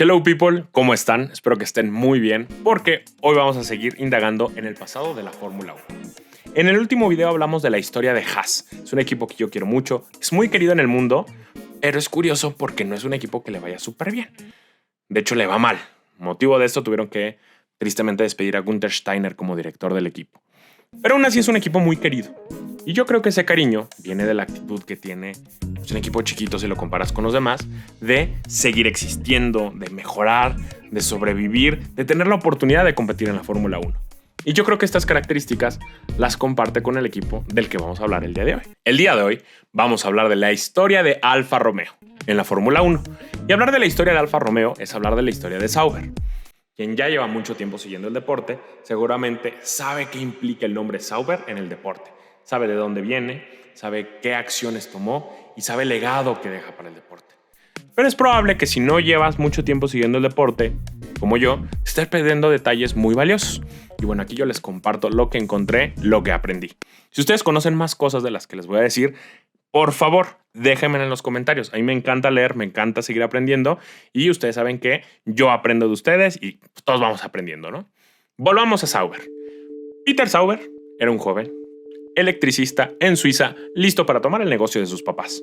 Hello people, ¿cómo están? Espero que estén muy bien, porque hoy vamos a seguir indagando en el pasado de la Fórmula 1. En el último video hablamos de la historia de Haas. Es un equipo que yo quiero mucho, es muy querido en el mundo, pero es curioso porque no es un equipo que le vaya súper bien. De hecho, le va mal. Motivo de esto tuvieron que, tristemente, despedir a Günther Steiner como director del equipo. Pero aún así es un equipo muy querido. Y yo creo que ese cariño viene de la actitud que tiene un equipo chiquito si lo comparas con los demás, de seguir existiendo, de mejorar, de sobrevivir, de tener la oportunidad de competir en la Fórmula 1. Y yo creo que estas características las comparte con el equipo del que vamos a hablar el día de hoy. El día de hoy vamos a hablar de la historia de Alfa Romeo en la Fórmula 1. Y hablar de la historia de Alfa Romeo es hablar de la historia de Sauber. Quien ya lleva mucho tiempo siguiendo el deporte, seguramente sabe qué implica el nombre Sauber en el deporte. Sabe de dónde viene, sabe qué acciones tomó y sabe el legado que deja para el deporte. Pero es probable que si no llevas mucho tiempo siguiendo el deporte, como yo, estés perdiendo detalles muy valiosos. Y bueno, aquí yo les comparto lo que encontré, lo que aprendí. Si ustedes conocen más cosas de las que les voy a decir, por favor, déjenme en los comentarios. A mí me encanta leer, me encanta seguir aprendiendo. Y ustedes saben que yo aprendo de ustedes y todos vamos aprendiendo, ¿no? Volvamos a Sauber. Peter Sauber era un joven electricista en Suiza, listo para tomar el negocio de sus papás.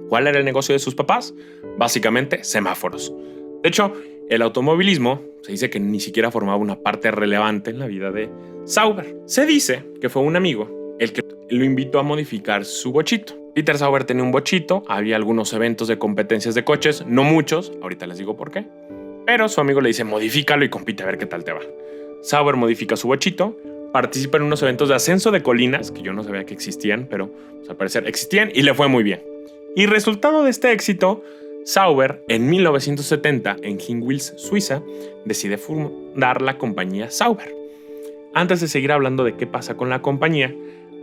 ¿Cuál era el negocio de sus papás? Básicamente, semáforos. De hecho, el automovilismo se dice que ni siquiera formaba una parte relevante en la vida de Sauber. Se dice que fue un amigo el que lo invitó a modificar su bochito. Peter Sauber tenía un bochito, había algunos eventos de competencias de coches, no muchos, ahorita les digo por qué, pero su amigo le dice, modifícalo y compite a ver qué tal te va. Sauber modifica su bochito, participa en unos eventos de ascenso de colinas, que yo no sabía que existían, pero pues, al parecer existían y le fue muy bien. Y resultado de este éxito, Sauber, en 1970, en Hinwils, Suiza, decide fundar la compañía Sauber. Antes de seguir hablando de qué pasa con la compañía,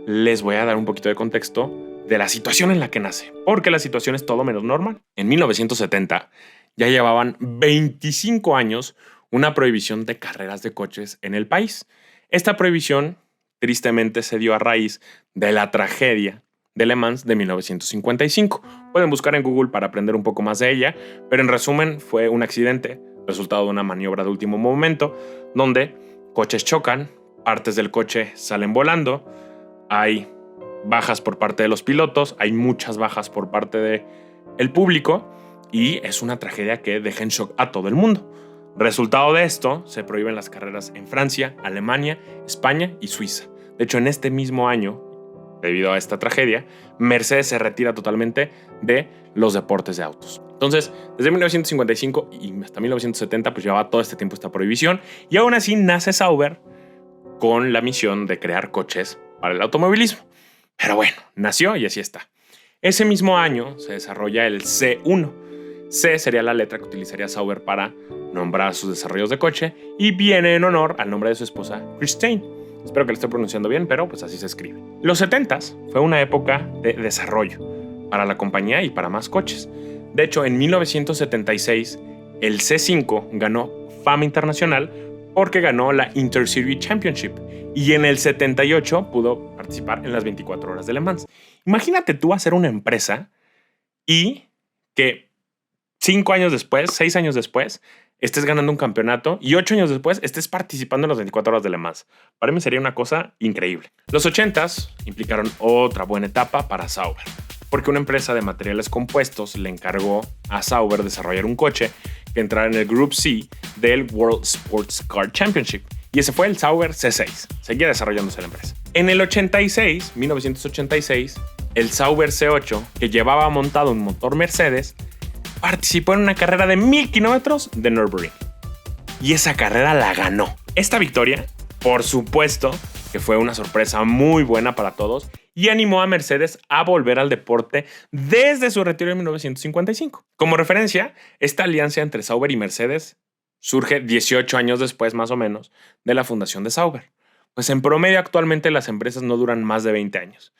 les voy a dar un poquito de contexto de la situación en la que nace, porque la situación es todo menos normal. En 1970 ya llevaban 25 años una prohibición de carreras de coches en el país. Esta prohibición, tristemente, se dio a raíz de la tragedia de Le Mans de 1955. Pueden buscar en Google para aprender un poco más de ella, pero en resumen fue un accidente, resultado de una maniobra de último momento, donde coches chocan, partes del coche salen volando, hay bajas por parte de los pilotos, hay muchas bajas por parte del público y es una tragedia que deja en shock a todo el mundo. Resultado de esto, se prohíben las carreras en Francia, Alemania, España y Suiza. De hecho, en este mismo año, debido a esta tragedia, Mercedes se retira totalmente de los deportes de autos. Entonces, desde 1955 y hasta 1970, pues llevaba todo este tiempo esta prohibición. Y aún así nace Sauber con la misión de crear coches para el automovilismo. Pero bueno, nació y así está. Ese mismo año se desarrolla el C1. C sería la letra que utilizaría Sauber para nombrar sus desarrollos de coche y viene en honor al nombre de su esposa, Christine. Espero que lo esté pronunciando bien, pero pues así se escribe. Los 70s fue una época de desarrollo para la compañía y para más coches. De hecho, en 1976, el C5 ganó fama internacional porque ganó la Intercity Championship y en el 78 pudo participar en las 24 horas de Le Mans. Imagínate tú hacer una empresa y que 5 años después, 6 años después, estés ganando un campeonato y 8 años después estés participando en las 24 horas de Le Mans. Para mí sería una cosa increíble. Los 80s implicaron otra buena etapa para Sauber, porque una empresa de materiales compuestos le encargó a Sauber desarrollar un coche que entrara en el Group C del World Sports Car Championship. Y ese fue el Sauber C6. Seguía desarrollándose la empresa. En el 1986, el Sauber C8, que llevaba montado un motor Mercedes, participó en una carrera de 1000 kilómetros de Nürburgring. Y esa carrera la ganó. Esta victoria, por supuesto, que fue una sorpresa muy buena para todos y animó a Mercedes a volver al deporte desde su retiro en 1955. Como referencia, esta alianza entre Sauber y Mercedes surge 18 años después, más o menos, de la fundación de Sauber. Pues en promedio actualmente las empresas no duran más de 20 años.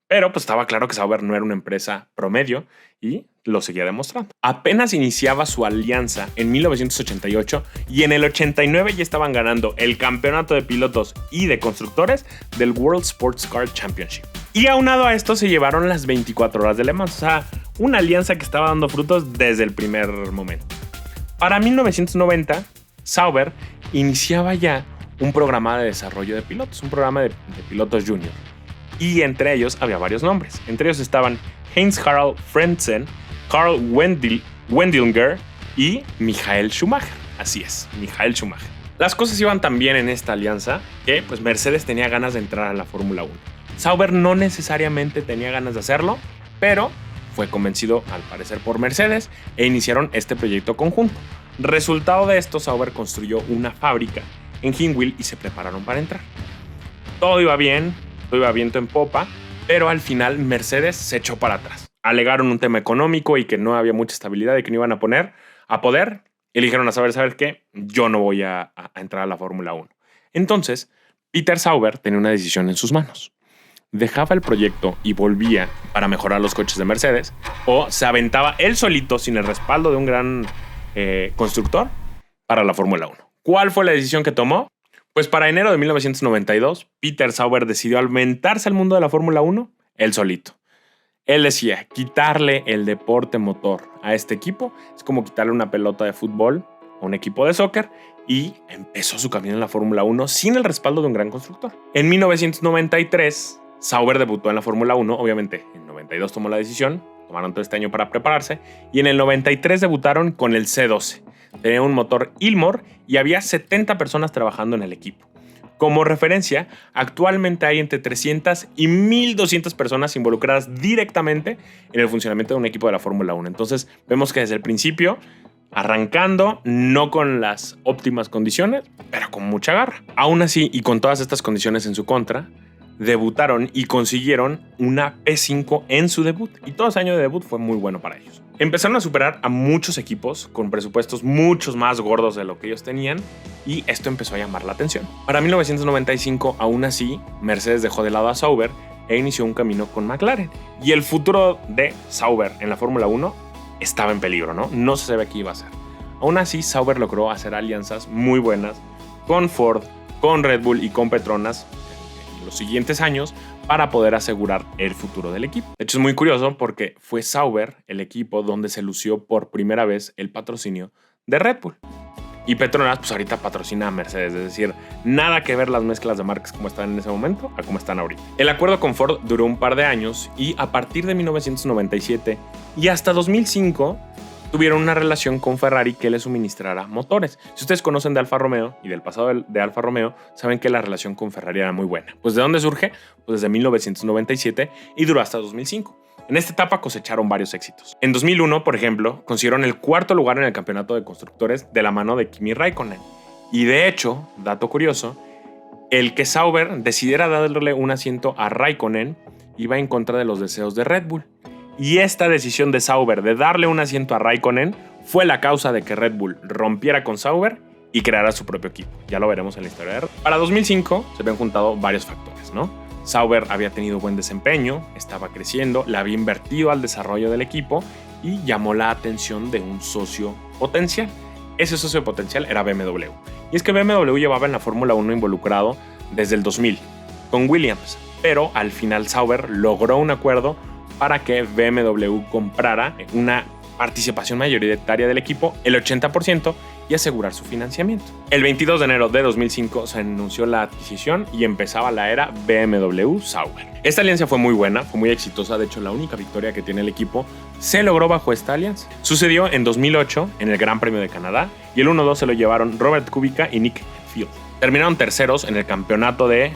Pero pues estaba claro que Sauber no era una empresa promedio y lo seguía demostrando. Apenas iniciaba su alianza en 1988 y en el 89 ya estaban ganando el campeonato de pilotos y de constructores del World Sports Car Championship. Y aunado a esto se llevaron las 24 horas de Le Mans. O sea, una alianza que estaba dando frutos desde el primer momento. Para 1990, Sauber iniciaba ya un programa de desarrollo de pilotos, un programa de pilotos junior. Y entre ellos había varios nombres. Entre ellos estaban Heinz-Harald Frentzen, Karl Wendlinger y Michael Schumacher. Así es, Michael Schumacher. Las cosas iban tan bien en esta alianza que pues, Mercedes tenía ganas de entrar a la Fórmula 1. Sauber no necesariamente tenía ganas de hacerlo, pero fue convencido al parecer por Mercedes e iniciaron este proyecto conjunto. Resultado de esto, Sauber construyó una fábrica en Hinwil y se prepararon para entrar. Todo iba bien, todo iba viento en popa, pero al final Mercedes se echó para atrás. Alegaron un tema económico y que no había mucha estabilidad y que no iban a poder. Eligieron a ¿saber qué? Yo no voy a entrar a la Fórmula 1. Entonces, Peter Sauber tenía una decisión en sus manos. Dejaba el proyecto y volvía para mejorar los coches de Mercedes, o se aventaba él solito sin el respaldo de un gran constructor para la Fórmula 1. ¿Cuál fue la decisión que tomó? Pues para enero de 1992, Peter Sauber decidió aumentarse al mundo de la Fórmula 1 él solito. Él decía, quitarle el deporte motor a este equipo es como quitarle una pelota de fútbol a un equipo de soccer, y empezó su camino en la Fórmula 1 sin el respaldo de un gran constructor. En 1993, Sauber debutó en la Fórmula 1, obviamente en 92 tomó la decisión, tomaron todo este año para prepararse, y en el 93 debutaron con el C12. Tenía un motor Ilmor y había 70 personas trabajando en el equipo. Como referencia, actualmente hay entre 300 y 1,200 personas involucradas directamente en el funcionamiento de un equipo de la Fórmula 1. Entonces, vemos que desde el principio, arrancando, no con las óptimas condiciones, pero con mucha garra. Aún así, y con todas estas condiciones en su contra, debutaron y consiguieron una P5 en su debut. Y todo ese año de debut fue muy bueno para ellos. Empezaron a superar a muchos equipos con presupuestos muchos más gordos de lo que ellos tenían, y esto empezó a llamar la atención. Para 1995, aún así, Mercedes dejó de lado a Sauber e inició un camino con McLaren. Y el futuro de Sauber en la Fórmula 1 estaba en peligro, ¿no? No se sabe qué iba a hacer. Aún así, Sauber logró hacer alianzas muy buenas con Ford, con Red Bull y con Petronas en los siguientes años para poder asegurar el futuro del equipo. De hecho, es muy curioso porque fue Sauber el equipo donde se lució por primera vez el patrocinio de Red Bull. Y Petronas, pues ahorita patrocina a Mercedes, es decir, nada que ver las mezclas de marcas como estaban en ese momento a como están ahorita. El acuerdo con Ford duró un par de años y a partir de 1997 y hasta 2005 tuvieron una relación con Ferrari que les suministrara motores. Si ustedes conocen de Alfa Romeo y del pasado de Alfa Romeo, saben que la relación con Ferrari era muy buena. Pues ¿de dónde surge? Pues desde 1997 y duró hasta 2005. En esta etapa cosecharon varios éxitos. En 2001, por ejemplo, consiguieron el 4º lugar en el campeonato de constructores de la mano de Kimi Räikkönen. Y de hecho, dato curioso, el que Sauber decidiera darle un asiento a Räikkönen iba en contra de los deseos de Red Bull. Y esta decisión de Sauber de darle un asiento a Räikkönen fue la causa de que Red Bull rompiera con Sauber y creara su propio equipo. Ya lo veremos en la historia de Red Bull. Para 2005 se habían juntado varios factores, ¿no? Sauber había tenido buen desempeño, estaba creciendo, le había invertido al desarrollo del equipo y llamó la atención de un socio potencial. Ese socio potencial era BMW. Y es que BMW llevaba en la Fórmula 1 involucrado desde el 2000 con Williams, pero al final Sauber logró un acuerdo para que BMW comprara una participación mayoritaria del equipo, el 80%, y asegurar su financiamiento. El 22 de enero de 2005 se anunció la adquisición y empezaba la era BMW Sauber. Esta alianza fue muy buena, fue muy exitosa. De hecho, la única victoria que tiene el equipo se logró bajo esta alianza. Sucedió en 2008 en el Gran Premio de Canadá y el 1-2 se lo llevaron Robert Kubica y Nick Field. Terminaron terceros en el campeonato de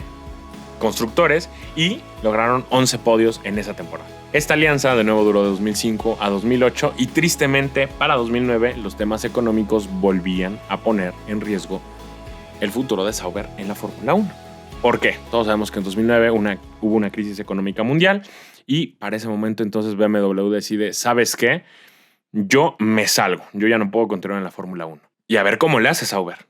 constructores y lograron 11 podios en esa temporada. Esta alianza de nuevo duró de 2005 a 2008 y tristemente para 2009 los temas económicos volvían a poner en riesgo el futuro de Sauber en la Fórmula 1. ¿Por qué? Todos sabemos que en 2009 hubo una crisis económica mundial y para ese momento entonces BMW decide, ¿sabes qué? Yo me salgo, yo ya no puedo continuar en la Fórmula 1. Y a ver cómo le hace Sauber.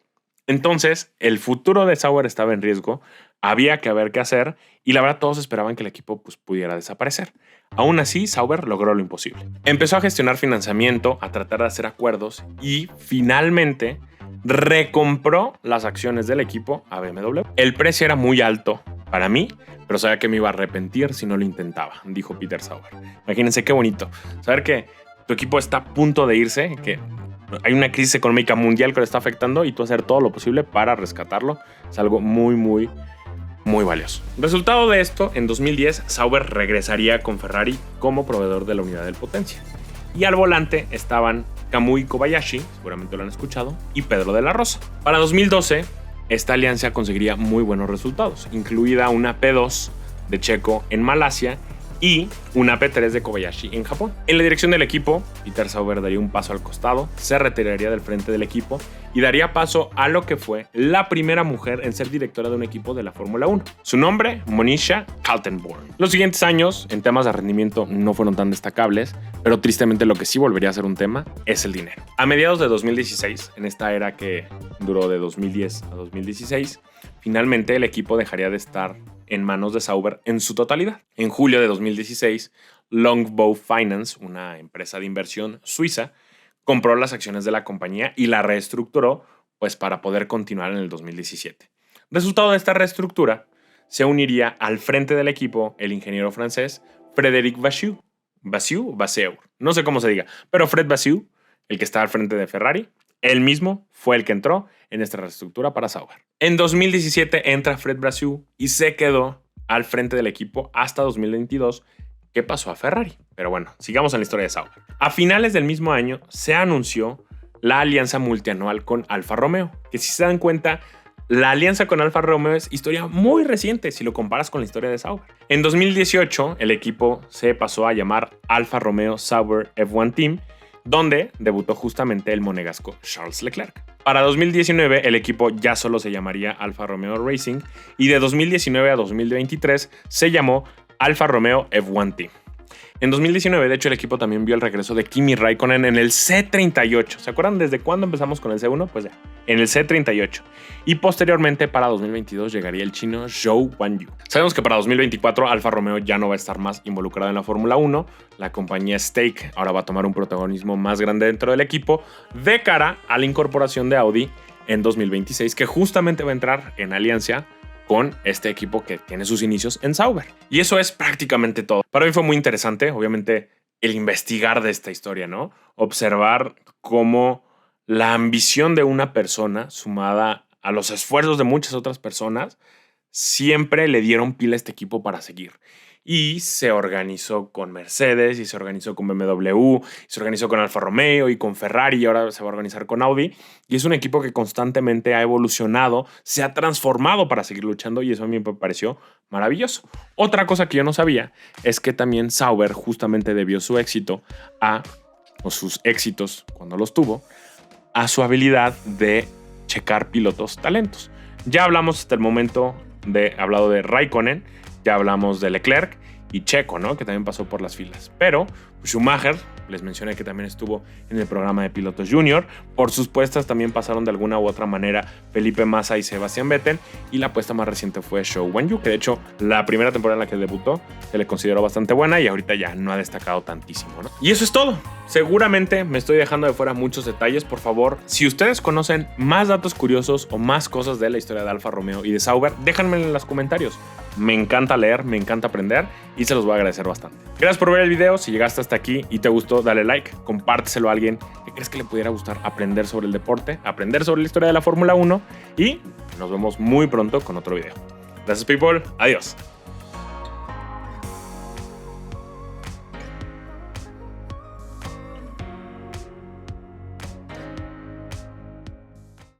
Entonces, el futuro de Sauber estaba en riesgo, había que ver qué hacer y la verdad todos esperaban que el equipo pudiera desaparecer. Aún así, Sauber logró lo imposible. Empezó a gestionar financiamiento, a tratar de hacer acuerdos y finalmente recompró las acciones del equipo a BMW. El precio era muy alto para mí, pero sabía que me iba a arrepentir si no lo intentaba, dijo Peter Sauber. Imagínense qué bonito, saber que tu equipo está a punto de irse, que hay una crisis económica mundial que lo está afectando y tú hacer todo lo posible para rescatarlo es algo muy, muy, muy valioso. Resultado de esto, en 2010, Sauber regresaría con Ferrari como proveedor de la unidad de potencia. Y al volante estaban Kamui Kobayashi, seguramente lo han escuchado, y Pedro de la Rosa. Para 2012, esta alianza conseguiría muy buenos resultados, incluida una P2 de Checo en Malasia y una P3 de Kobayashi en Japón. En la dirección del equipo, Peter Sauber daría un paso al costado, se retiraría del frente del equipo y daría paso a lo que fue la primera mujer en ser directora de un equipo de la Fórmula 1. Su nombre, Monisha Kaltenborn. Los siguientes años, en temas de rendimiento, no fueron tan destacables, pero tristemente lo que sí volvería a ser un tema es el dinero. A mediados de 2016, en esta era que duró de 2010 a 2016, finalmente el equipo dejaría de estar en manos de Sauber en su totalidad. En julio de 2016, Longbow Finance, una empresa de inversión suiza, compró las acciones de la compañía y la reestructuró pues, para poder continuar en el 2017. Resultado de esta reestructura, se uniría al frente del equipo el ingeniero francés Frédéric Vasseur. Vasseur, no sé cómo se diga, pero Fred Vasseur, el que está al frente de Ferrari, él mismo fue el que entró en esta reestructura para Sauber. En 2017 entra Fred Vasseur y se quedó al frente del equipo hasta 2022, que pasó a Ferrari. Pero bueno, sigamos en la historia de Sauber. A finales del mismo año se anunció la alianza multianual con Alfa Romeo, que si se dan cuenta, la alianza con Alfa Romeo es historia muy reciente si lo comparas con la historia de Sauber. En 2018 el equipo se pasó a llamar Alfa Romeo Sauber F1 Team, donde debutó justamente el monegasco Charles Leclerc. Para 2019 el equipo ya solo se llamaría Alfa Romeo Racing y de 2019 a 2023 se llamó Alfa Romeo F1 Team. En 2019, de hecho, el equipo también vio el regreso de Kimi Raikkonen en el C38. ¿Se acuerdan desde cuándo empezamos con el C1? Pues ya, en el C38. Y posteriormente, para 2022, llegaría el chino Zhou Guanyu. Sabemos que para 2024 Alfa Romeo ya no va a estar más involucrado en la Fórmula 1. La compañía Stake ahora va a tomar un protagonismo más grande dentro del equipo de cara a la incorporación de Audi en 2026, que justamente va a entrar en alianza con este equipo que tiene sus inicios en Sauber. Y eso es prácticamente todo. Para mí fue muy interesante, obviamente, el investigar de esta historia, ¿no? Observar cómo la ambición de una persona, sumada a los esfuerzos de muchas otras personas, siempre le dieron pila a este equipo para seguir. Y se organizó con Mercedes, y se organizó con BMW, y se organizó con Alfa Romeo y con Ferrari, y ahora se va a organizar con Audi. Y es un equipo que constantemente ha evolucionado, se ha transformado para seguir luchando, y eso a mí me pareció maravilloso. Otra cosa que yo no sabía es que también Sauber justamente debió su éxito o sus éxitos, cuando los tuvo, a su habilidad de checar pilotos talentos. Ya hablamos hasta el momento hablado de Raikkonen, ya hablamos de Leclerc y Checo, ¿no? Que también pasó por las filas. Pero Schumacher, les mencioné que también estuvo en el programa de pilotos junior. Por sus puestas también pasaron de alguna u otra manera Felipe Massa y Sebastian Vettel. Y la apuesta más reciente fue Zhou Guanyu, que de hecho la primera temporada en la que debutó se le consideró bastante buena y ahorita ya no ha destacado tantísimo, ¿no? Y eso es todo. Seguramente me estoy dejando de fuera muchos detalles. Por favor, si ustedes conocen más datos curiosos o más cosas de la historia de Alfa Romeo y de Sauber, déjenmelo en los comentarios. Me encanta leer, me encanta aprender y se los voy a agradecer bastante. Gracias por ver el video. Si llegaste hasta aquí y te gustó, dale like, compárteselo a alguien que crees que le pudiera gustar aprender sobre el deporte, aprender sobre la historia de la Fórmula 1 y nos vemos muy pronto con otro video. Gracias, people. Adiós.